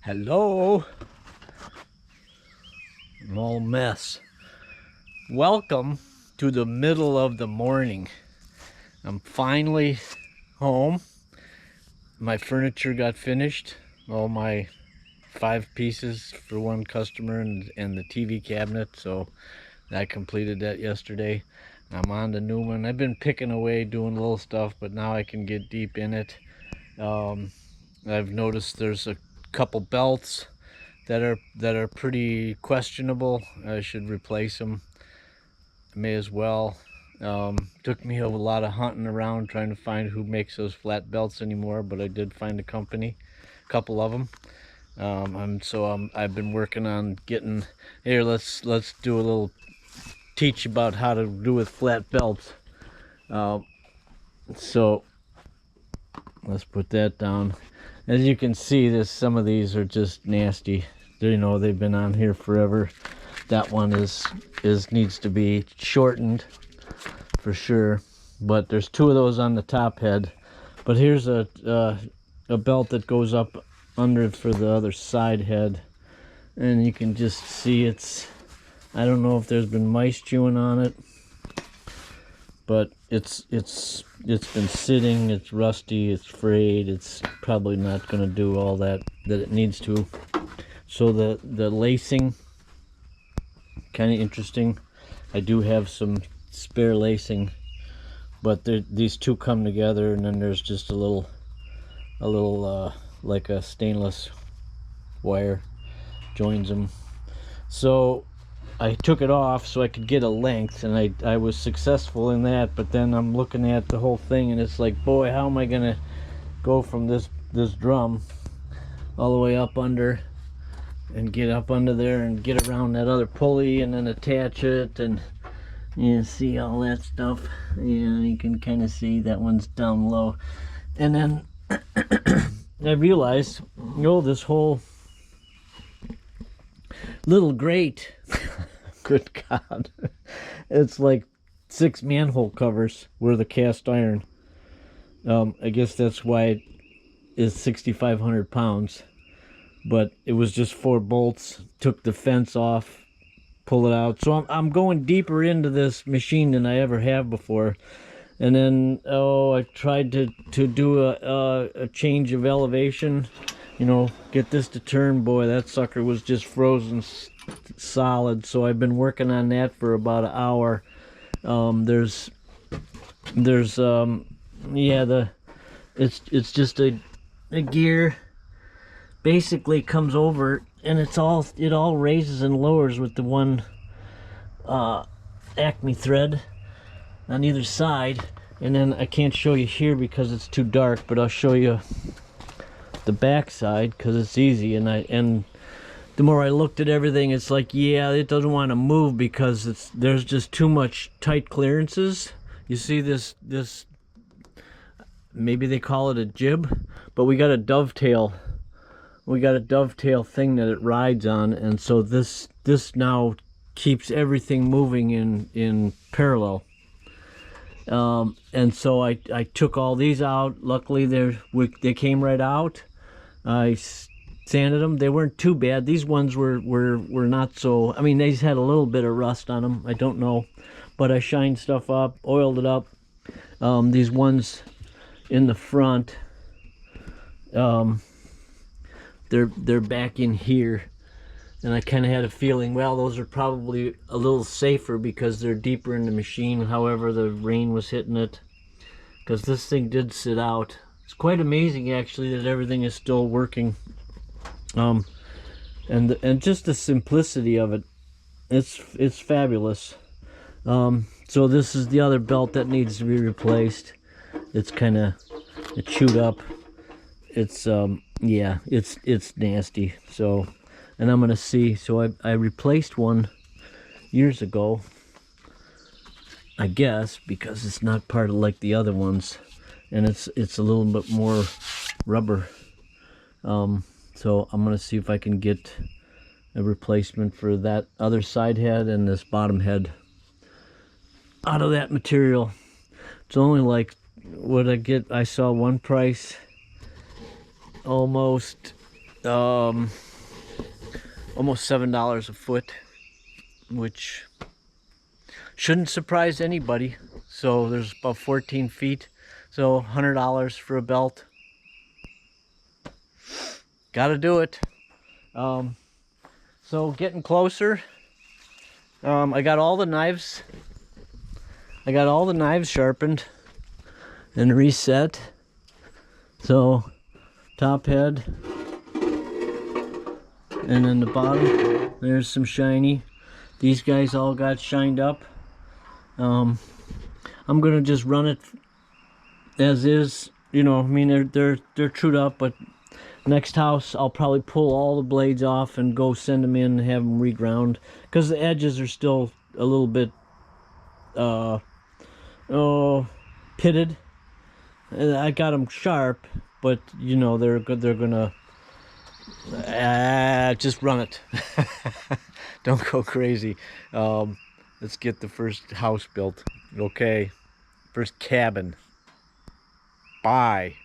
Hello. I'm all mess. Welcome to the middle of the morning. I'm finally home. My furniture got finished. All my 5 pieces for one customer and the TV cabinet. So I completed that yesterday. I'm on to Newman. I've been picking away doing little stuff, but now I can get deep in it. I've noticed there's a couple belts that are pretty questionable. I should replace them. May as well. Took me a lot of hunting around trying to find who makes those flat belts anymore, but I did find a couple of them. I've been working on getting here. Let's do a little teach about how to do with flat belts. So let's put that down. As you can see, some of these are just nasty. They've been on here forever. That one needs to be shortened for sure. But there's 2 of those on the top head. But here's a belt that goes up under for the other side head, and you can just see I don't know if there's been mice chewing on it, but it's been sitting. It's rusty. It's frayed. It's probably not going to do all that it needs to. So the lacing, kind of interesting. I do have some spare lacing, but these 2 come together, and then there's just a little like a stainless wire joins them. So I took it off so I could get a length, and I was successful in that. But then I'm looking at the whole thing, and it's like, boy, how am I gonna go from this drum all the way up under and get up under there and get around that other pulley and then attach it, and see all that stuff. You can kind of see that one's down low. And then I realized, this whole little grate, good God, it's like 6 manhole covers were the cast iron. I guess that's why it is 6,500 pounds. But it was just 4 bolts. Took the fence off, pull it out. So I'm going deeper into this machine than I ever have before. And then I tried to do a change of elevation, get this to turn. Boy, that sucker was just frozen solid. So I've been working on that for about an hour. It's just a gear. Basically comes over, and it all raises and lowers with the one Acme thread on either side. And then I can't show you here because it's too dark, but I'll show you the back side because it's easy. And the more I looked at everything, it's like, yeah, it doesn't want to move because there's just too much tight clearances. You see this maybe they call it a jib, but we got a dovetail thing that it rides on, and so this now keeps everything moving in parallel. And so I took all these out. Luckily they came right out. I sanded them. They weren't too bad. These ones were not so, I mean, they just had a little bit of rust on them. I don't know, but I shined stuff up, oiled it up. These ones in the front, they're back in here, and I kind of had a feeling, well, those are probably a little safer because they're deeper in the machine. However, the rain was hitting it, because this thing did sit out. It's quite amazing actually that everything is still working, and just the simplicity of it, it's fabulous. So this is the other belt that needs to be replaced. It's chewed up. It's it's nasty. So, and I'm gonna see. So I replaced one years ago, I guess, because it's not part of like the other ones, and it's a little bit more rubber. So I'm gonna see if I can get a replacement for that other side head and this bottom head out of that material. It's only like, what I saw one price almost almost $7 a foot, which shouldn't surprise anybody. So there's about 14 feet, so $100 for a belt. Gotta do it. So getting closer. I got all the knives. I got all the knives sharpened and reset. So top head, and then the bottom, there's some shiny. These guys all got shined up. I'm gonna just run it as is. You know, I mean they're trued up, but next house I'll probably pull all the blades off and go send them in and have them reground, because the edges are still a little bit pitted. I got them sharp, but you know they're gonna just run it. Don't go crazy. Let's get the first house built. Okay, first cabin. Bye.